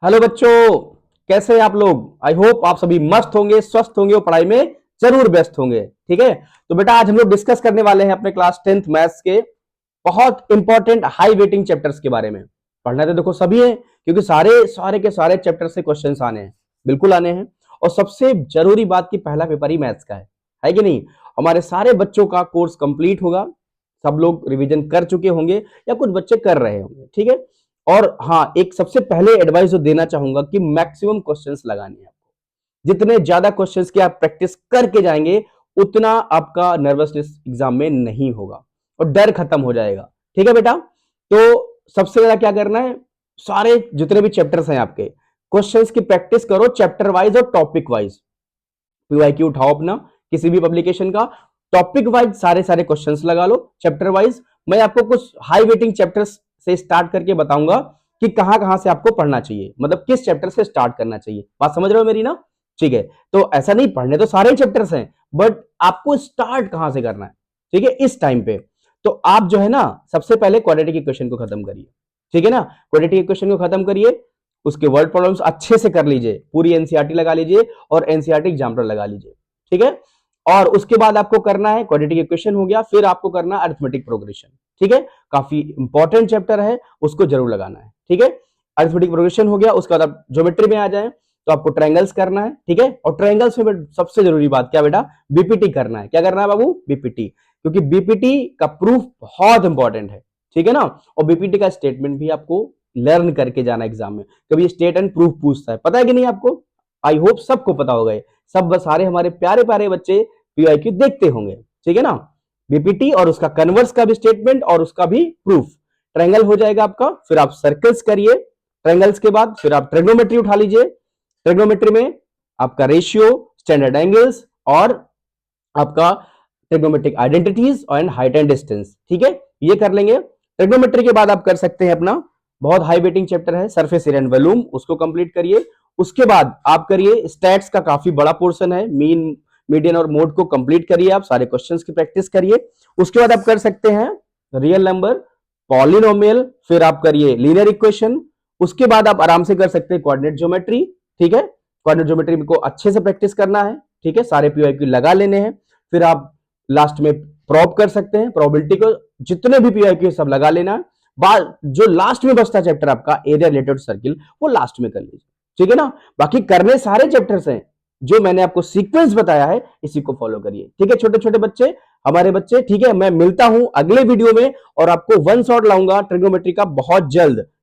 Hello बच्चों, कैसे हैं आप लोग। आई होप आप सभी मस्त होंगे, स्वस्थ होंगे और पढ़ाई में जरूर व्यस्त होंगे। ठीक है, तो बेटा आज हम लोग डिस्कस करने वाले हैं अपने क्लास 10th मैथ्स के बहुत इंपॉर्टेंट हाई वेटिंग चैप्टर्स के बारे में। पढ़ना तो देखो सभी है, क्योंकि सारे सारे के सारे चैप्टर से क्वेश्चंस आने हैं, बिल्कुल आने हैं। और सबसे जरूरी बात की पहला पेपर ही मैथ्स का है कि नहीं। हमारे सारे बच्चों का कोर्स कंप्लीट होगा, सब लोग रिवीजन कर चुके होंगे या कुछ बच्चे कर रहे होंगे। ठीक है, और हाँ, एक सबसे पहले एडवाइस जो देना चाहूंगा कि मैक्सिमम क्वेश्चंस लगाने हैं आपको। जितने ज्यादा क्वेश्चंस की आप प्रैक्टिस करके जाएंगे, उतना आपका नर्वसनेस एग्जाम में नहीं होगा और डर खत्म हो जाएगा। ठीक है बेटा, तो सबसे ज्यादा क्या करना है, सारे जितने भी चैप्टर्स हैं आपके, क्वेश्चंस की प्रैक्टिस करो चैप्टर वाइज और टॉपिक वाइज। पीवाईक्यू उठाओ अपना किसी भी पब्लिकेशन का, टॉपिक वाइज सारे सारे क्वेश्चंस लगा लो चैप्टर वाइज। मैं आपको कुछ हाई वेटिंग चैप्टर्स से स्टार्ट करके बताऊंगा कि कहां कहां से आपको पढ़ना चाहिए, मतलब किस चैप्टर से स्टार्ट करना चाहिए। बात समझ रहे हो मेरी ना। ठीक है, तो ऐसा नहीं, पढ़ने तो सारे चैप्टर्स हैं, बट आपको स्टार्ट कहां से करना है। ठीक है, इस टाइम पे तो आप जो है ना, सबसे पहले क्वाड्रेटिक इक्वेशन को खत्म करिए। ठीक है ना, क्वाड्रेटिक इक्वेशन को खत्म करिए, उसके वर्ड प्रॉब्लम्स अच्छे से कर लीजिए, पूरी एनसीईआरटी लगा लीजिए और एनसीईआरटी एग्जाम्पल लगा लीजिए। ठीक है, और उसके बाद आपको करना है क्वाड्रेटिक इक्वेशन हो गया, फिर आपको करना है अरिथमेटिक प्रोग्रेशन। ठीक है, काफी इंपॉर्टेंट चैप्टर है, उसको जरूर लगाना है। ठीक है, अरिथमेटिक प्रोग्रेशन हो गया, उसके बाद आप ज्योमेट्री में आ जाए तो आपको ट्रायंगल्स करना है। ठीक है, और ट्रायंगल्स में सबसे जरूरी बात क्या बेटा, बीपीटी करना है। क्या करना है बाबू, बीपीटी, क्योंकि बीपीटी का प्रूफ बहुत इंपॉर्टेंट है। ठीक है ना, और बीपीटी का स्टेटमेंट भी आपको लर्न करके जाना एग्जाम में। कभी स्टेट एंड प्रूफ पूछता है, पता है कि नहीं आपको। आई होप सबको पता होगा, सब सारे हमारे प्यारे प्यारे बच्चे पीवाईक्यू देखते होंगे। ठीक है ना, बीपीटी और उसका कन्वर्स का भी स्टेटमेंट और उसका भी प्रूफ। ट्रायंगल हो जाएगा आपका, फिर आप सर्कल्स करिए, ट्रायंगल्स के बाद फिर आप ट्रिग्नोमेट्री उठा लीजिए। ट्रिग्नोमेट्री में आपका रेशियो, स्टैंडर्ड एंगल्स और आपका trigonometric identities and height and distance. ठीक है, ये कर लेंगे। ट्रिग्नोमेट्री के बाद आप कर सकते हैं अपना बहुत हाई वेटिंग चैप्टर है सरफेस एरिया एंड वॉल्यूम, उसको कंप्लीट करिए। उसके बाद आप करिए स्टैट्स का काफी बड़ा पोर्शन है, मीन मीडियन और मोड को कंप्लीट करिए, आप सारे क्वेश्चंस की प्रैक्टिस करिए। उसके बाद आप कर सकते हैं रियल नंबर, पॉलिनोमियल, फिर आप करिए लीनियर इक्वेशन। उसके बाद आप आराम से कर सकते हैं कोऑर्डिनेट ज्योमेट्री। ठीक है, कोऑर्डिनेट ज्योमेट्री को अच्छे से प्रैक्टिस करना है। ठीक है, सारे पीवाईक्यू लगा लेने हैं। फिर आप लास्ट में प्रॉब कर सकते हैं, प्रोबेबिलिटी को जितने भी पीवाईक्यू सब लगा लेना है। बाद जो लास्ट में बचता चैप्टर आपका एरिया रिलेटेड सर्किल, वो लास्ट में कर लीजिए। ठीक है ना, बाकी करने सारे चैप्टर्स हैं, जो मैंने आपको सीक्वेंस बताया है इसी को फॉलो करिए। ठीक है छोटे छोटे बच्चे, हमारे बच्चे। ठीक है, मैं मिलता हूं अगले वीडियो में और आपको वन शॉट लाऊंगा ट्रिग्नोमेट्री का बहुत जल्द।